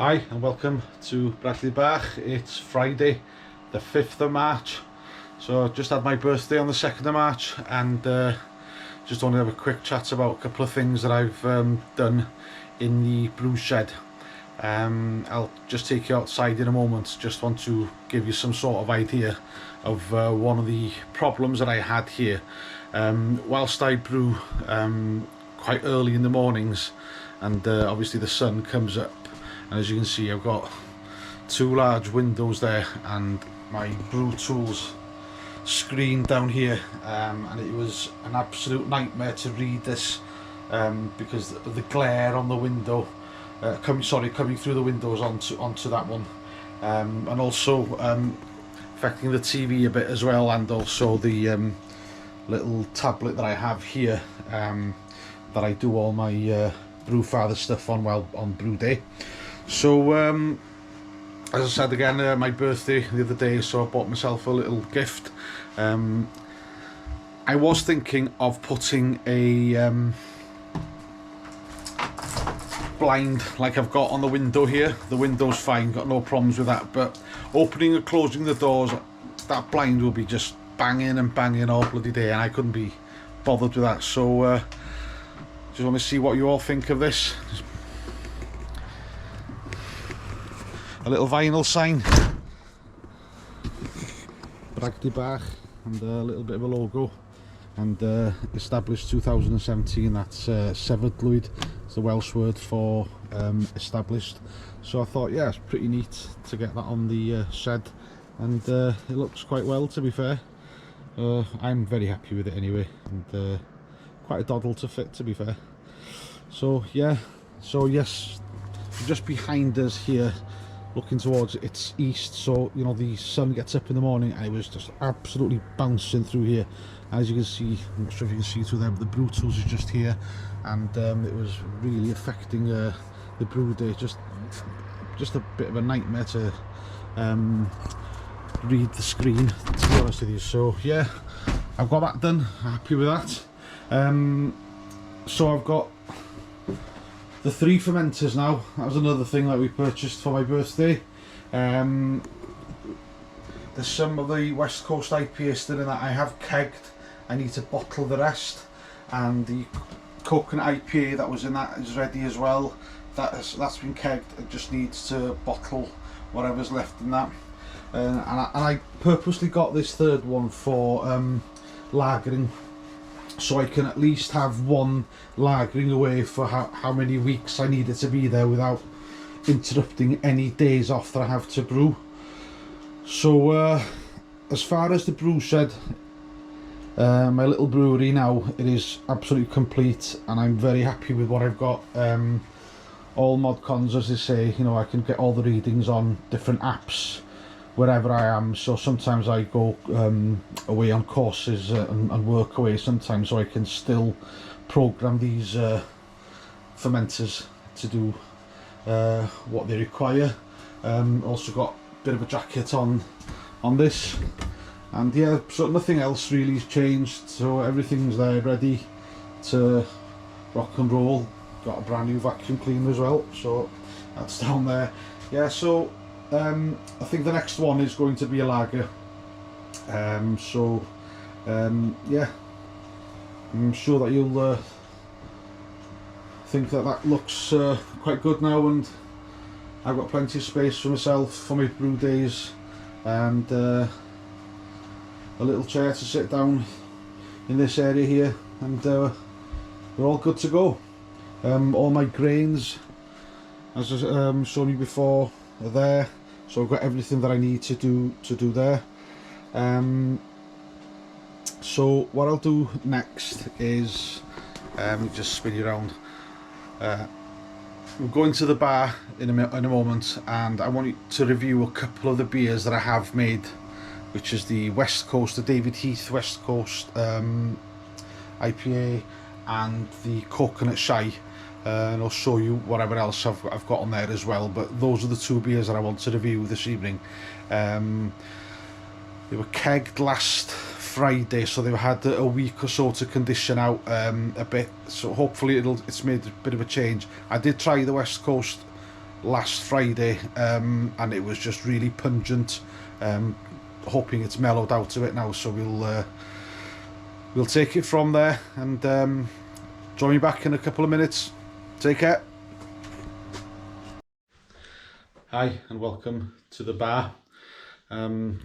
Hi and welcome to Bradley Bach. It's Friday the 5th of March, so I just had my birthday on the 2nd of March and just want to have a quick chat about a couple of things that I've done in the brew shed. I'll just take you outside in a moment. Just want to give you some sort of idea of one of the problems that I had here. Whilst I brew quite early in the mornings, and obviously the sun comes up, and as you can see I've got two large windows there and my brew tools screen down here, and it was an absolute nightmare to read this because of the glare on the window coming through the windows onto that one, and also affecting the TV a bit as well, and also the little tablet that I have here that I do all my brew father stuff on while on brew day. So as I said again, my birthday the other day, so I bought myself a little gift. I was thinking of putting a blind like I've got on the window here. The window's fine, got no problems with that, but opening and closing the doors, that blind will be just banging and banging all bloody day, and I couldn't be bothered with that. So just want to see what you all think of this. A little vinyl sign, Bradley Bach, and a little bit of a logo, and established 2017. That's Sefydlwyd, it's the Welsh word for established. So I thought, yeah, it's pretty neat to get that on the shed, and it looks quite well, to be fair. I'm very happy with it anyway, and quite a doddle to fit, to be fair. So yeah, so yes, just behind us here, looking towards it's east, so you know the sun gets up in the morning and it was just absolutely bouncing through here. As you can see, I'm not sure if you can see through there, but the brew tools is just here, and it was really affecting the brew day. Just a bit of a nightmare to read the screen, to be honest with you. So yeah, I've got that done, happy with that. So I've got the 3 fermenters now. That was another thing that we purchased for my birthday. There's some of the West Coast IPA still in that I have kegged. I need to bottle the rest, and the coconut IPA that was in that is ready as well. That's been kegged. It just needs to bottle whatever's left in that. And I purposely got this third one for lagering, so I can at least have one lagering away for how many weeks I need it to be there without interrupting any days off that I have to brew. So as far as the brew shed, my little brewery now, it is absolutely complete, and I'm very happy with what I've got. All mod cons, as they say, you know, I can get all the readings on different apps wherever I am. So sometimes I go away on courses and work away sometimes, so I can still program these fermenters to do what they require. Also got a bit of a jacket on this, and yeah, so nothing else really has changed, so everything's there ready to rock and roll. Got a brand new vacuum cleaner as well, so that's down there. Yeah, so I think the next one is going to be a lager. Yeah, I'm sure that you'll think that looks quite good now, and I've got plenty of space for myself for my brew days, and a little chair to sit down in this area here, and we're all good to go. All my grains, as I've shown you before, are there, so I've got everything that I need to do there. So what I'll do next is just spin you around. We're going to the bar in a moment, and I want you to review a couple of the beers that I have made, which is the West Coast, the David Heath West Coast IPA, and the Coconut Shy. And I'll show you whatever else I've got on there as well, but those are the 2 beers that I want to review this evening. They were kegged last Friday, so they've had a week or so to condition out a bit, so hopefully it's made a bit of a change. I did try the West Coast last Friday, and it was just really pungent. Hoping it's mellowed out a bit now, so we'll take it from there, and join me back in a couple of minutes. Take care. Hi and welcome to the bar.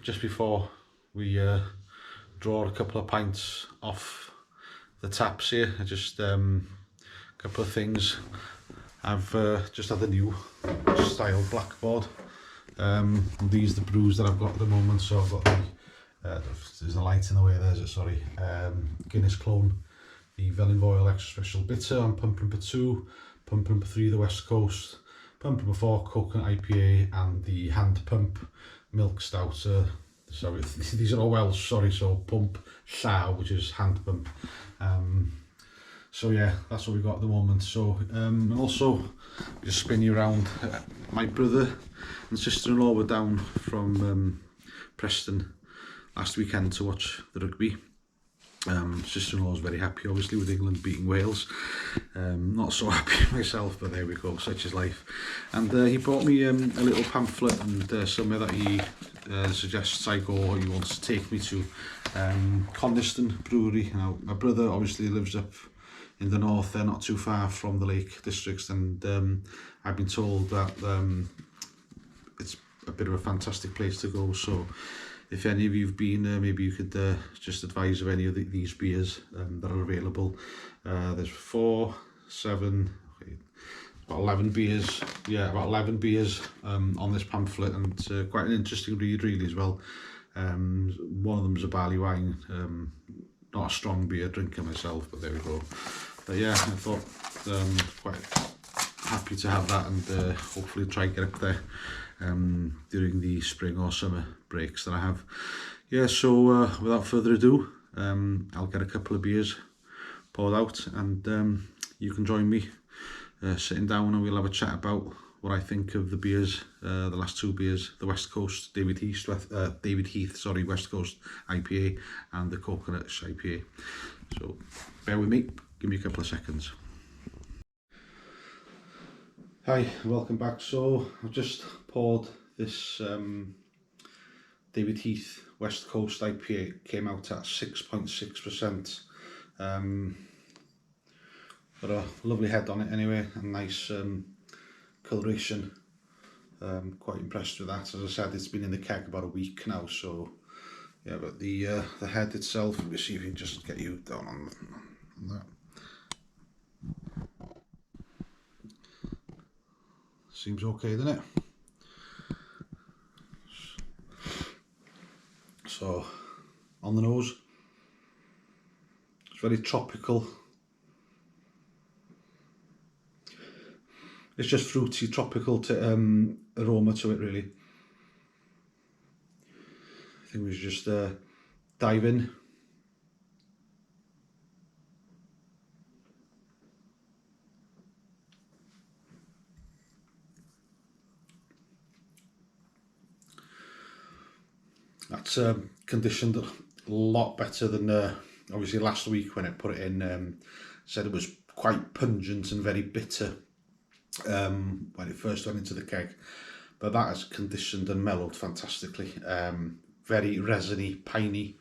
Just before we draw a couple of pints off the taps here, I just a couple of things. I've just had a new style blackboard. These are the brews that I've got at the moment. So I've got there's a light in the way, there's it, sorry. Guinness Clone, the Vellinvoyle Extra Special Bitter on pump number 2, pump number 3 the West Coast, pump number 4 Coconut IPA, and the Hand Pump Milk Stout. Sorry, these are all Welsh, sorry, so pump llaw, which is hand pump. So yeah, that's what we've got at the moment. So and also just spin you around. My brother and sister-in-law were down from Preston last weekend to watch the rugby. Sister-in-law was very happy, obviously, with England beating Wales. Not so happy myself, but there we go, such is life. And he brought me a little pamphlet and somewhere that he suggests I go, or he wants to take me to, Coniston Brewery. Now, my brother obviously lives up in the north, they're not too far from the Lake Districts, and I've been told that it's a bit of a fantastic place to go. So if any of you've been there, maybe you could just advise of any of these beers that are available. There's 4, 7, about 11 beers. Yeah, about 11 beers on this pamphlet, and it's quite an interesting read really as well. One of them's a barley wine, not a strong beer drinker myself, but there we go. But yeah, I thought quite happy to have that, and hopefully try and get up there during the spring or summer breaks that I have. Yeah, so without further ado, I'll get a couple of beers poured out, and you can join me sitting down, and we'll have a chat about what I think of the beers, the last 2 beers, the West Coast David Heath West Coast IPA, and the Coconut IPA. So bear with me, give me a couple of seconds. Hi, welcome back. So I've just poured this David Heath West Coast IPA. It came out at 6.6%. Got a lovely head on it anyway, a nice coloration. Quite impressed with that. As I said, it's been in the keg about a week now, so yeah. But the head itself, let me see if we can just get you down on that. Seems okay, doesn't it? So on the nose, it's very tropical. It's just fruity, tropical to aroma to it, really. I think we should just dive in. That's conditioned a lot better than obviously last week when I put it in. Said it was quite pungent and very bitter when it first went into the keg, but that has conditioned and mellowed fantastically. Very resiny, piney.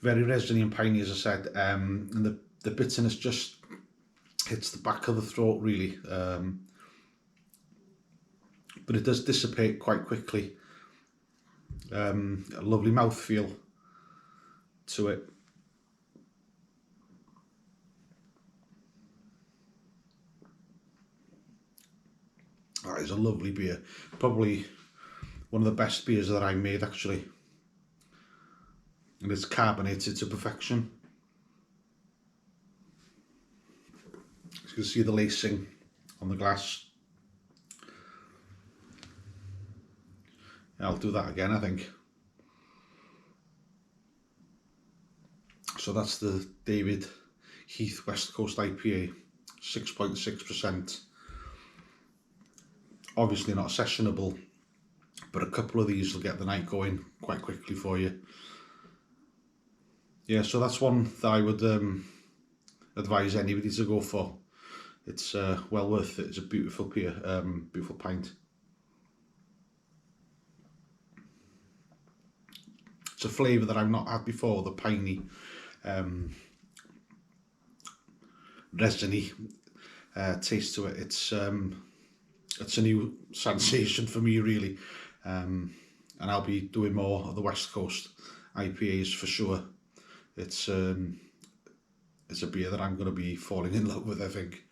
Very resiny and piney, as I said, and the bitterness just hits the back of the throat really, but it does dissipate quite quickly. A lovely mouthfeel to it. That is a lovely beer, probably one of the best beers that I made actually, and it's carbonated to perfection. You can see the lacing on the glass. I'll do that again, I think. So that's the David Heath West Coast IPA, 6.6%. Obviously not sessionable, but a couple of these will get the night going quite quickly for you. yeah, so that's one that I would advise anybody to go for. It's well worth it. It's a beautiful beer, beautiful pint. It's a flavour that I've not had before, the piney, resiny taste to it. It's a new sensation for me, really, and I'll be doing more of the West Coast IPAs for sure. It's a beer that I'm going to be falling in love with, I think.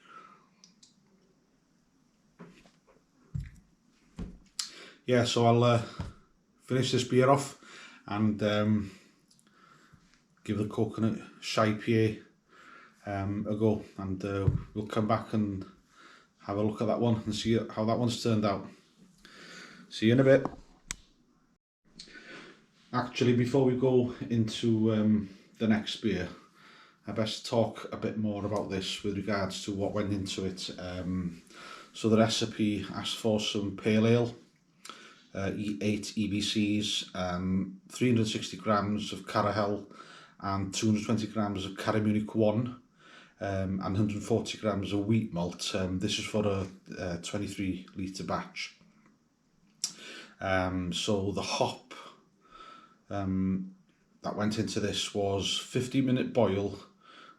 Yeah, so I'll finish this beer off and give the coconut shy IPA a go, and we'll come back and have a look at that one and see how that one's turned out. See you in a bit. Actually, before we go into the next beer, I best talk a bit more about this with regards to what went into it. So the recipe asked for some pale ale, 8 EBCs, 360 grams of Carahel, and 220 grams of Caramunic 1, and 140 grams of wheat malt. This is for a 23 litre batch. So the hop that went into this was 15-minute boil.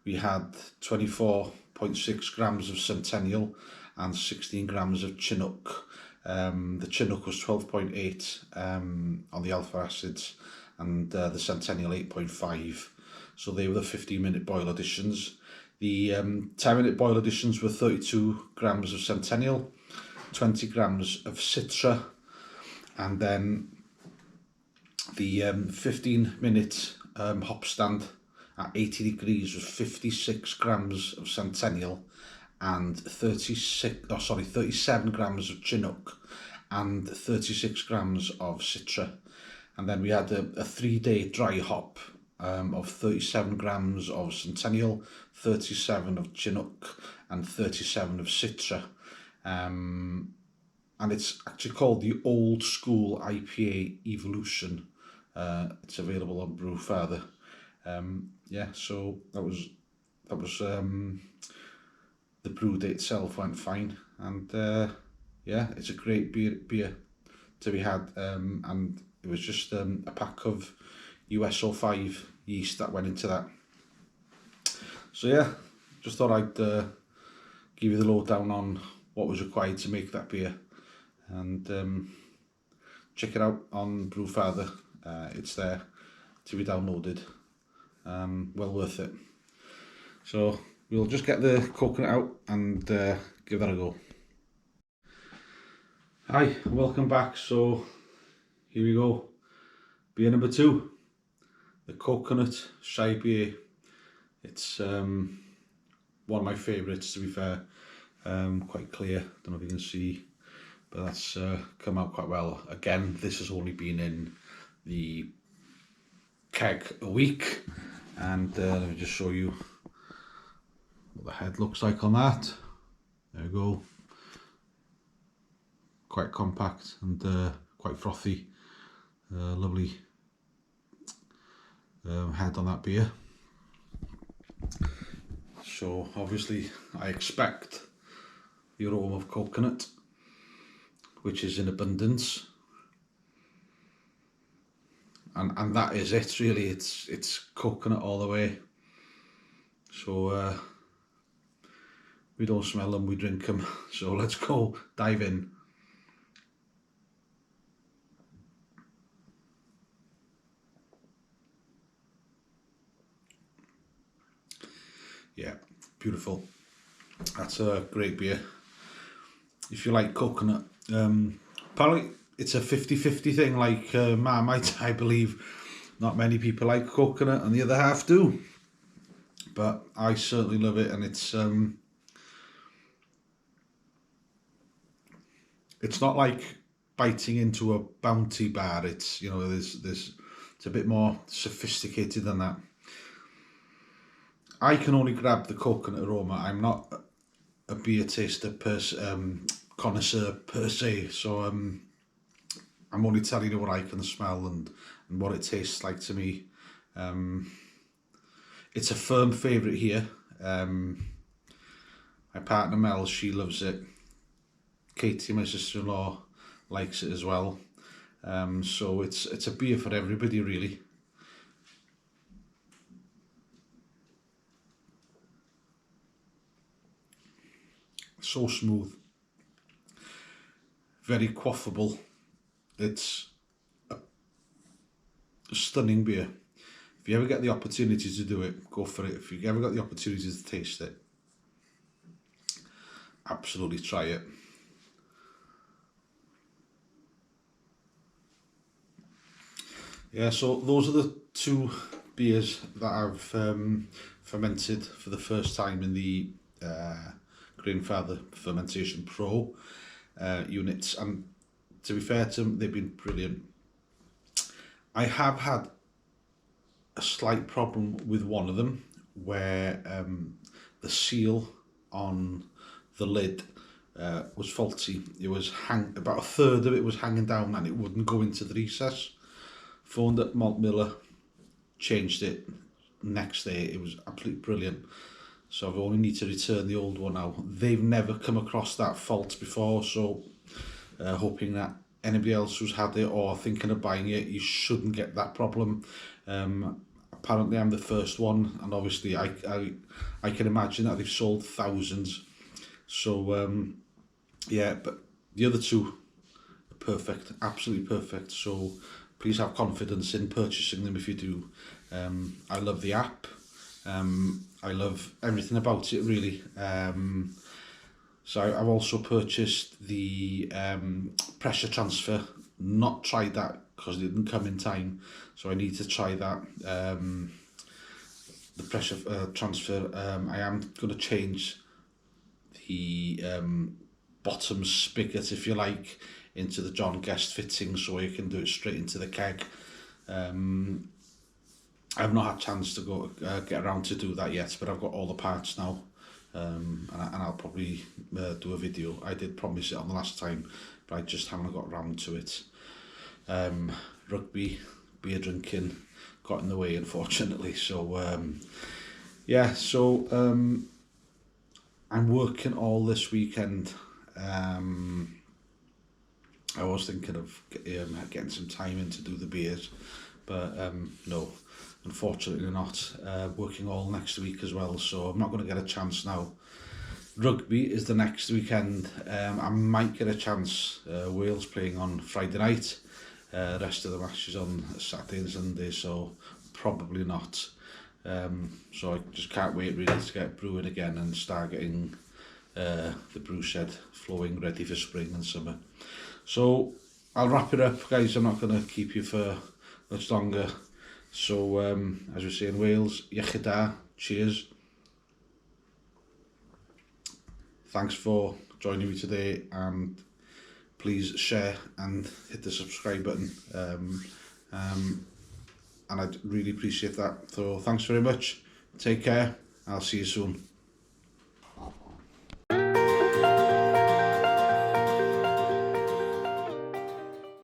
We had 24.6 grams of Centennial and 16 grams of Chinook. The Chinook was 12.8 on the alpha acids, and the Centennial 8.5. So they were the 15-minute boil additions. The 10-minute boil additions were 32 grams of Centennial, 20 grams of Citra, and then the 15-minute hop stand at 80 degrees was 56 grams of Centennial and 37 grams of Chinook and 36 grams of Citra. And then we had a 3-day dry hop of 37 grams of Centennial, 37 of Chinook and 37 of Citra. And it's actually called the Old School IPA Evolution. It's available on Brewfather. Yeah, so that was the brew day itself went fine, and yeah, it's a great beer to be had, and it was just a pack of US-05 yeast that went into that. So yeah, just thought I'd give you the lowdown on what was required to make that beer, and check it out on Brewfather. It's there to be downloaded. Well worth it. So we'll just get the coconut out and give that a go. Hi, welcome back. So here we go. Beer number 2, the coconut shy IPA. It's one of my favourites, to be fair. Quite clear, don't know if you can see, but that's come out quite well. Again, this has only been in the keg a week, and let me just show you what the head looks like on that. There we go. Quite compact and quite frothy. Lovely head on that beer. So obviously I expect the aroma of coconut, which is in abundance, and that is it really. It's coconut all the way. So we don't smell them, we drink them. So let's go dive in. Yeah, beautiful. That's a great beer. If you like coconut, apparently it's a 50-50 thing, like Marmite, I believe. Not many people like coconut and the other half do, but I certainly love it, and it's not like biting into a Bounty bar. It's, you know, there's it's a bit more sophisticated than that. I can only grab the coconut aroma. I'm not a beer taster connoisseur per se, so I'm only telling you what I can smell and what it tastes like to me. It's a firm favourite here. My partner Mel, she loves it. Katie, my sister-in-law, likes it as well. So it's a beer for everybody, really. So smooth, very quaffable. It's a stunning beer. If you ever get the opportunity to do it, go for it. If you ever got the opportunity to taste it, absolutely try it. Yeah, so those are the two beers that I've fermented for the first time in the Grandfather Fermentation Pro units, and to be fair to them, they've been brilliant. I have had a slight problem with one of them where the seal on the lid was faulty. It was about a third of it was hanging down and it wouldn't go into the recess. Phoned up Malt Miller, changed it. Next day it was absolutely brilliant. So I only need to return the old one now. They've never come across that fault before, so hoping that anybody else who's had it or thinking of buying it, you shouldn't get that problem. Apparently I'm the first one, and obviously I can imagine that they've sold thousands. So yeah, but the other two are perfect, absolutely perfect. So please have confidence in purchasing them if you do. I love the app. I love everything about it, really. So I've also purchased the pressure transfer. Not tried that because it didn't come in time, so I need to try that. The pressure transfer. I am going to change the bottom spigot, if you like, into the John Guest fitting, so you can do it straight into the keg. I've not had a chance to go get around to do that yet, but I've got all the parts now, and I'll probably do a video. I did promise it on the last time, but I just haven't got around to it. Rugby, beer drinking got in the way, unfortunately. So yeah, so I'm working all this weekend. I was thinking of getting some time in to do the beers, but no, unfortunately not. Working all next week as well, so I'm not going to get a chance now. Rugby is the next weekend. I might get a chance. Wales playing on Friday night. Rest of the matches on Saturday and Sunday, so probably not. So I just can't wait really to get brewing again and start getting the brew shed flowing, ready for spring and summer. So I'll wrap it up, guys. I'm not going to keep you for much longer. So as we say in Wales, iechyd da, cheers. Thanks for joining me today, and please share and hit the subscribe button. And I'd really appreciate that. So thanks very much. Take care. I'll see you soon.